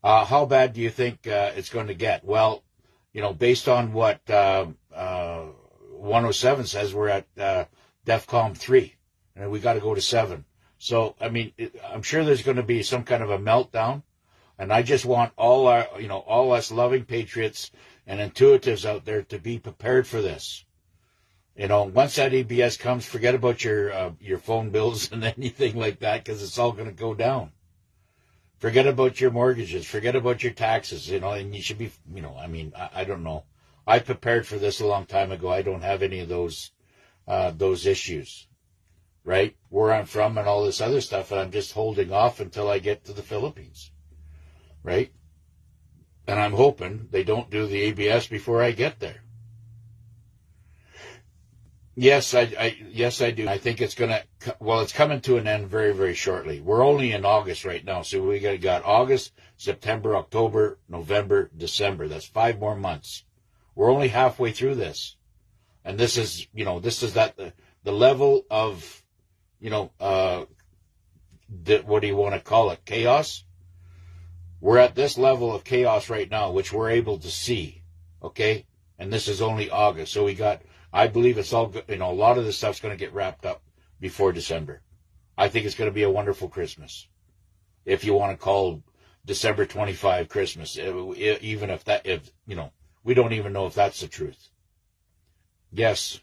How bad do you think it's going to get? Well, based on what 107 says, we're at DEFCON 3, and we got to go to 7. So, I mean, I'm sure there's going to be some kind of a meltdown, and I just want all us loving patriots and intuitives out there to be prepared for this. Once that EBS comes, forget about your phone bills and anything like that, because it's all going to go down. Forget about your mortgages. Forget about your taxes, and you should be, I don't know. I prepared for this a long time ago. I don't have any of those issues, right? Where I'm from and all this other stuff, and I'm just holding off until I get to the Philippines, right? And I'm hoping they don't do the ABS before I get there. Yes, I do. I think it's it's coming to an end very, very shortly. We're only in August right now, so we got August, September, October, November, December. That's 5 more months. We're only halfway through this, and this is the level of, what do you want to call it, chaos? We're at this level of chaos right now, which we're able to see, okay? And this is only August, so I believe it's all good. A lot of this stuff's going to get wrapped up before December. I think it's going to be a wonderful Christmas. If you want to call December 25 Christmas, even if we don't even know if that's the truth. Yes,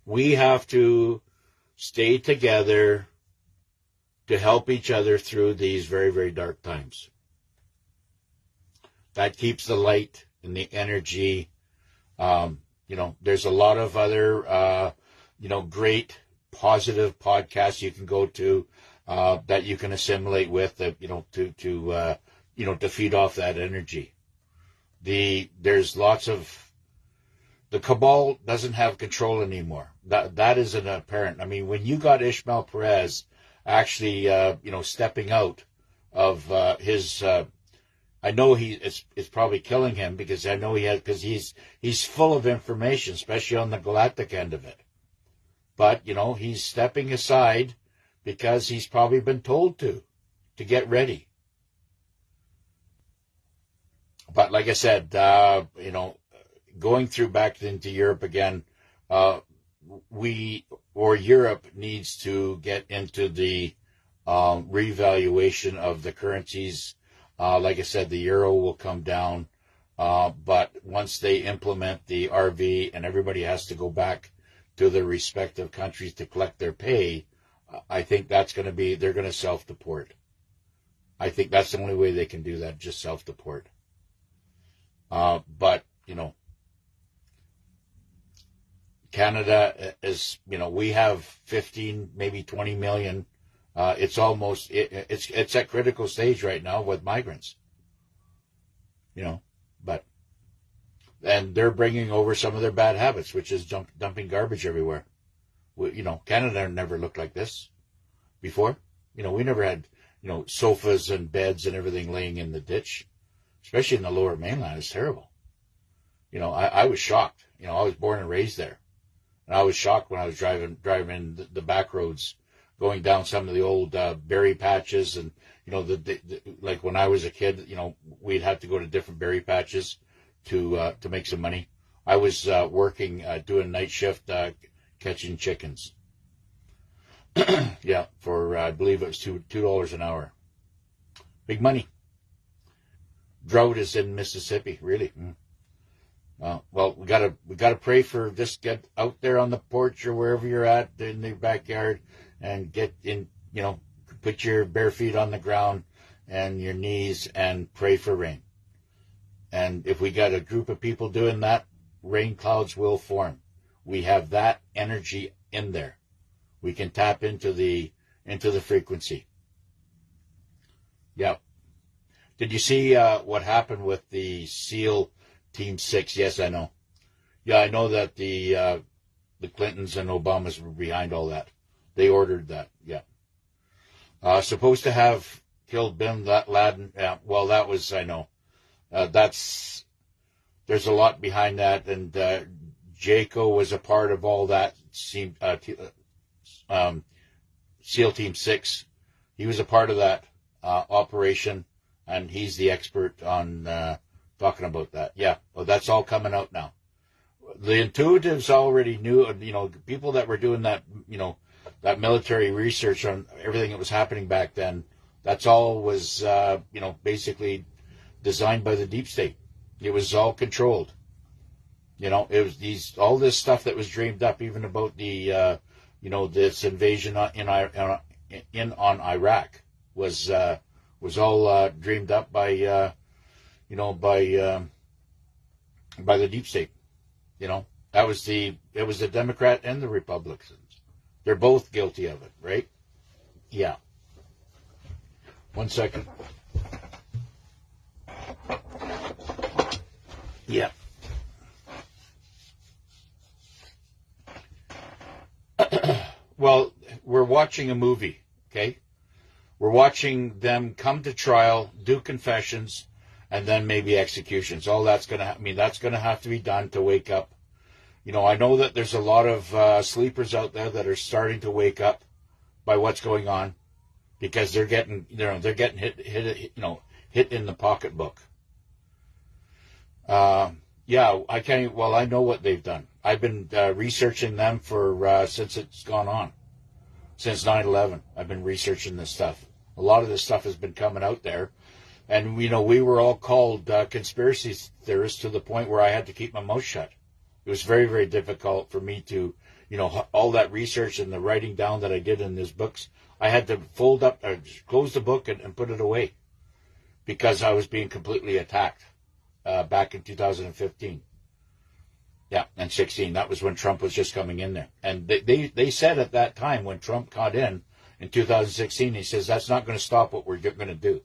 we have to stay together to help each other through these very, very dark times. That keeps the light and the energy. There's a lot of other, great positive podcasts you can go to that you can assimilate with, to feed off that energy. There's lots of, the cabal doesn't have control anymore. That isn't apparent. I mean, when you got Ishmael Perez actually, stepping out of his. I know it's probably killing him because I know because he's full of information, especially on the galactic end of it. But, he's stepping aside because he's probably been told to get ready. But like I said, going through back into Europe again, Europe needs to get into the revaluation of the currencies. Like I said, the euro will come down, but once they implement the RV and everybody has to go back to their respective countries to collect their pay, I think they're going to self-deport. I think that's the only way they can do that, just self-deport. But, Canada is, we have 15, maybe 20 million. It's almost, it's at critical stage right now with migrants, and they're bringing over some of their bad habits, which is dumping garbage everywhere. Canada never looked like this before. We never had, sofas and beds and everything laying in the ditch, especially in the lower mainland. It's terrible. I was shocked. I was born and raised there, and I was shocked when I was driving the back roads, going down some of the old berry patches, and like when I was a kid, we'd have to go to different berry patches to make some money. I was working doing night shift catching chickens. Yeah, for I believe it was $2 an hour. Big money. Drought is in Mississippi, really. Well, we gotta pray for this. Get out there on the porch or wherever you're at in the backyard and get in, put your bare feet on the ground and your knees and pray for rain. And if we got a group of people doing that, rain clouds will form. We have that energy in there. We can tap into the frequency. Yeah. Did you see what happened with the SEAL Team 6? Yes, I know. Yeah, I know that the Clintons and Obamas were behind all that. They ordered that, yeah. Supposed to have killed Bin Laden. Yeah, well, that was, I know. There's a lot behind that, and Jaco was a part of all that. SEAL Team 6, he was a part of that operation, and he's the expert on talking about that. Yeah, well, that's all coming out now. The intuitives already knew, people that were doing that, that military research on everything that was happening back then. That's all was, basically designed by the deep state. It was all controlled. It was all this stuff that was dreamed up, even about the, this invasion in on Iraq was all dreamed up by, by the deep state. It was the Democrat and the Republicans. They're both guilty of it, right? Yeah. 1 second. Yeah. Well, we're watching a movie, okay? We're watching them come to trial, do confessions, and then maybe executions. All that's going to, that's going to have to be done to wake up. I know that there's a lot of sleepers out there that are starting to wake up by what's going on, because they're getting, hit in the pocketbook. I know what they've done. I've been researching them for since it's gone on, since 9/11. I've been researching this stuff. A lot of this stuff has been coming out there, and we were all called conspiracy theorists to the point where I had to keep my mouth shut. It was very, very difficult for me to, all that research and the writing down that I did in these books. I had to close the book and put it away, because I was being completely attacked back in 2015. Yeah, and 16. That was when Trump was just coming in there. And they said at that time, when Trump got in 2016, he says, that's not going to stop what we're going to do.